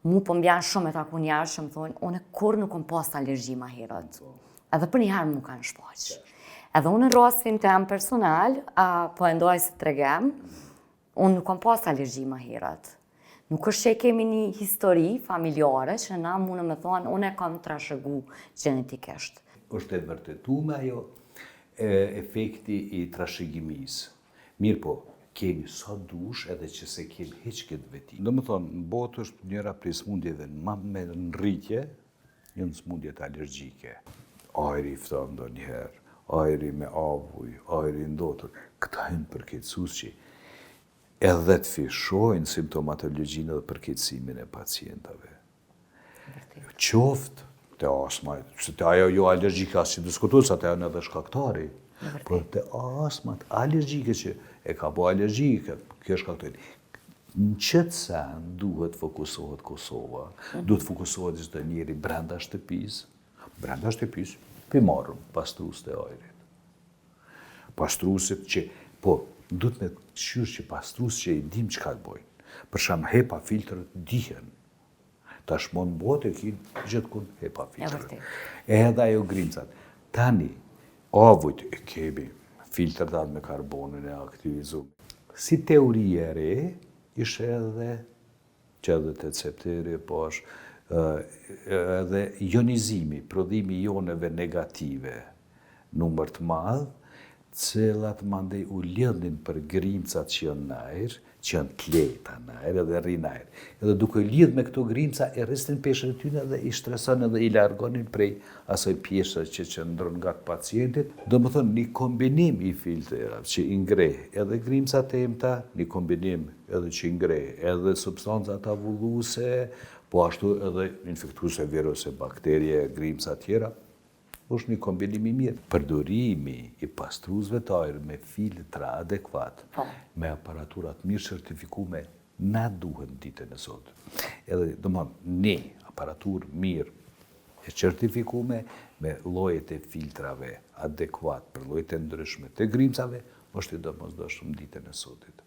Mu po mbjan shumë e taku njerëz që më thonë, unë kur nuk kom pas alergji ma herët. Edhe për një herë mu kanë shfaq. Edhe unë në rastin tem personal, po e ndoj se tregem, unë nuk kom pas alergji ma herët. Nuk është që kemi një histori familjare që na mundë me thonë, unë e kam trashëgu genetikisht. Është e vërtetuar ajo efekti i trashëgimisë. Mirë po, kemi sa dush edhe që se kemi hiç këtë veti. Do më thonë, në botë është njëra prej smundjeve më me rritje, janë smundjet alergjike. Ajri i fton ndonjëherë, ajri me avuj, ajri i ndotur. Këta janë përkeqësues që edhe të fishojnë simptomatologjinë dhe përkeqësimin e pacientave. Qoftë të astma, se të ajo jo alergjike asë që diskutuar, sa të janë edhe shkaktari. Por të astmat alergjike që e ka po alergjike, kjo shkaktari. Në qëtë sen duhet fokusohet Kosova, duhet fokusohet çdo njeri brenda shtëpisë, për marrëm pastrues të ajrit. Pastruesit që, po, duhet me qysh që pastrues që i dim çka të bojnë. Për shembull, HEPA filtrët dihen. Tashmon botë e kinë gjithkund HEPA filtrët. Edhe ajo grimcat. Tani, avujt e kemi filtrat atë me karbonin e aktivizuar. Si teori e re, ishe edhe që edhe të cepteri pash, edhe ionizimi, prodhimi ioneve negative, numër të madh, cilat mandej u lidhin për grimcat që janë në ajër, që janë të lehta në ajër edhe rrin në ajër. Edhe duke lidh me këto grimca e rrisnin peshën e tyre dhe i shtreson edhe i largonin prej asaj pjesë që qëndron nga pacientit. Do më thonë, një kombinim i filtrave që i ngreh edhe grimcat e emta, një kombinim edhe që i ngreh edhe substancat avulluese, po ashtu edhe infektuese, viruse, bakterie, grimca tjera, është një kombinim i mirë. Përdorimi i pastruesve të ajrit me filtra adekuat, me aparaturat mirë certifikume, na duhet ditën e sot. Edhe, domethënë, ne aparatur mirë e certifikume me llojet e filtrave adekuat për llojet e ndryshme të grimcave, është i domosdoshëm ditën e sotit.